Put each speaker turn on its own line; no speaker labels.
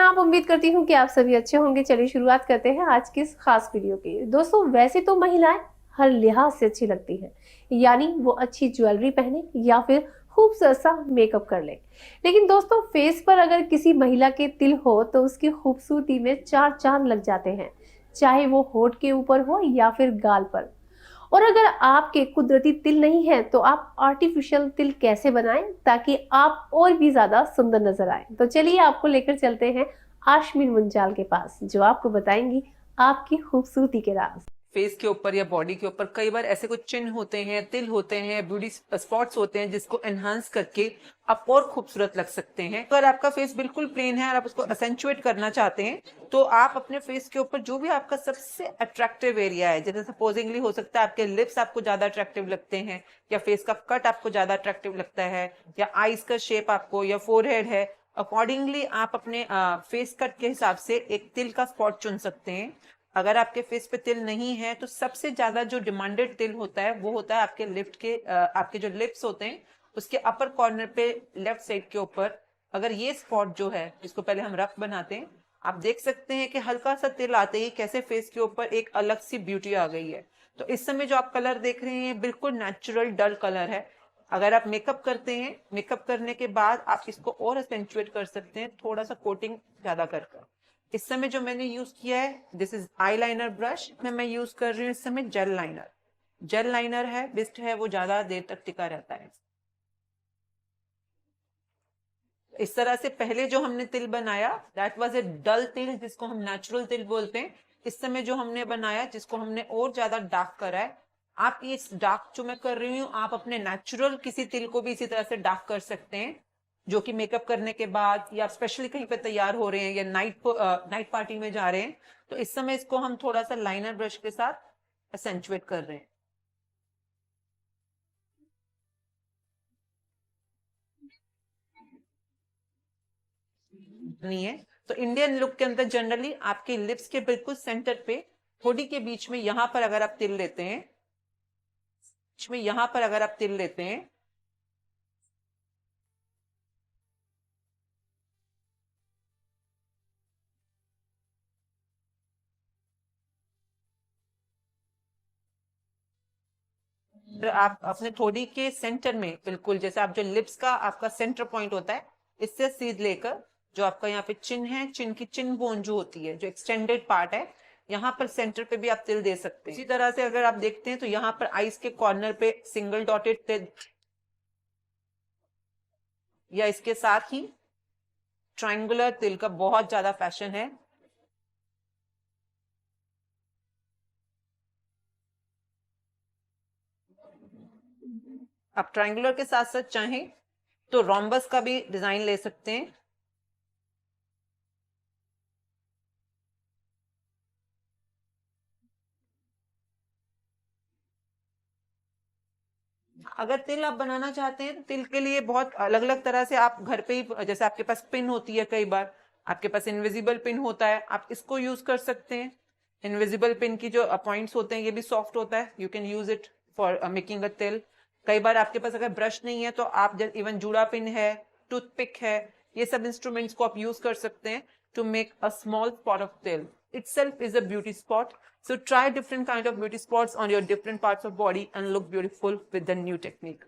जनाब, उम्मीद करती हूँ कि आप सभी अच्छे होंगे। चलिए शुरुआत करते हैं आज की इस खास वीडियो की। दोस्तों, वैसे तो महिलाएं हर लिहाज से अच्छी लगती हैं, यानी वो अच्छी ज्वेलरी पहने या फिर खूबसूरत सा मेकअप कर ले। लेकिन दोस्तों, फेस पर अगर किसी महिला के तिल हो तो उसकी खूबसूरती में चार चांद लग जाते हैं, चाहे वो होठ के ऊपर हो या फिर गाल पर। और अगर आपके कुदरती तिल नहीं है तो आप आर्टिफिशियल तिल कैसे बनाएं ताकि आप और भी ज्यादा सुंदर नजर आए। तो चलिए आपको लेकर चलते हैं आशमीन मुंजाल के पास, जो आपको बताएंगी आपकी खूबसूरती के राज।
फेस के ऊपर या बॉडी के ऊपर कई बार ऐसे कुछ चिन्ह होते हैं, तिल होते हैं, ब्यूटी स्पॉट्स होते हैं जिसको एनहांस करके आप और खूबसूरत लग सकते हैं। अगर आपका फेस बिल्कुल प्लेन है और आप उसको असेंचुएट करना चाहते हैं तो आप अपने फेस के ऊपर जो भी आपका सबसे अट्रैक्टिव एरिया है, जैसे सपोजिंगली हो सकता है आपके लिप्स आपको ज्यादा अट्रैक्टिव लगते हैं, या फेस का कट आपको ज्यादा अट्रैक्टिव लगता है, या आईज का शेप आपको, या फोरहेड है, अकॉर्डिंगली आप अपने फेस कट के हिसाब से एक तिल का स्पॉट चुन सकते हैं। अगर आपके फेस पे तिल नहीं है तो सबसे ज्यादा जो डिमांडेड तिल होता है वो होता है आपके लिफ्ट के आपके जो लिप्स होते हैं उसके अपर कॉर्नर पे लेफ्ट साइड के ऊपर। अगर ये स्पॉट जो है जिसको पहले हम रफ बनाते हैं, आप देख सकते हैं कि हल्का सा तिल आते ही कैसे फेस के ऊपर एक अलग सी ब्यूटी आ गई है। तो इस समय जो आप कलर देख रहे हैं बिल्कुल नेचुरल डल कलर है। अगर आप मेकअप करते हैं, मेकअप करने के बाद आप इसको और एसेंचुएट कर सकते हैं थोड़ा सा कोटिंग ज्यादा कर। इस समय जो मैंने यूज किया है, this is eye liner brush में मैं यूज कर रही हूँ इस समय जेल लाइनर। जेल लाइनर है, बिस्ट है, वो ज्यादा देर तक टिका रहता है। इस तरह से पहले जो हमने तिल बनाया दैट वाज ए डल तिल जिसको हम नेचुरल तिल बोलते हैं। इस समय जो हमने बनाया जिसको हमने और ज्यादा डार्क करा है। आप ये डार्क जो मैं कर रही हूँ आप अपने नेचुरल किसी तिल को भी इसी तरह से डार्क कर सकते हैं, जो कि मेकअप करने के बाद या स्पेशली कहीं पे तैयार हो रहे हैं या नाइट पार्टी में जा रहे हैं। तो इस समय इसको हम थोड़ा सा लाइनर ब्रश के साथ एसेंचुएट कर रहे हैं। नहीं है तो इंडियन लुक के अंदर जनरली आपके लिप्स के बिल्कुल सेंटर पे थोड़ी के बीच में यहां पर अगर आप तिल लेते हैं, बीच में यहां पर अगर आप तिल लेते हैं, तो आप अपने थोड़ी के सेंटर में बिल्कुल जैसे आप जो लिप्स का आपका सेंटर पॉइंट होता है इससे सीध लेकर जो आपका यहाँ पे चिन है, चिन की चिन बोन जो होती है, जो एक्सटेंडेड पार्ट है, यहाँ पर सेंटर पे भी आप तिल दे सकते हैं। इसी तरह से अगर आप देखते हैं तो यहाँ पर आईज के कॉर्नर पे सिंगल डॉटेड तिल, या इसके साथ ही ट्रायंगुलर तिल का बहुत ज्यादा फैशन है। आप ट्रायंगुलर के साथ साथ चाहें तो रोम्बस का भी डिजाइन ले सकते हैं। अगर तिल आप बनाना चाहते हैं तो तिल के लिए बहुत अलग अलग तरह से आप घर पे ही, जैसे आपके पास पिन होती है, कई बार आपके पास इनविजिबल पिन होता है, आप इसको यूज कर सकते हैं। इनविजिबल पिन की जो पॉइंट्स होते हैं ये भी सॉफ्ट होता है, you can use it for making a तिल। कई बार आपके पास अगर ब्रश नहीं है तो आप इवन जूड़ा पिन है, टूथपिक है, ये सब इंस्ट्रूमेंट्स को आप यूज कर सकते हैं to make a small spot of til. Itself is a beauty spot. So try different kind of beauty spots on your different parts of body and look beautiful with the new technique.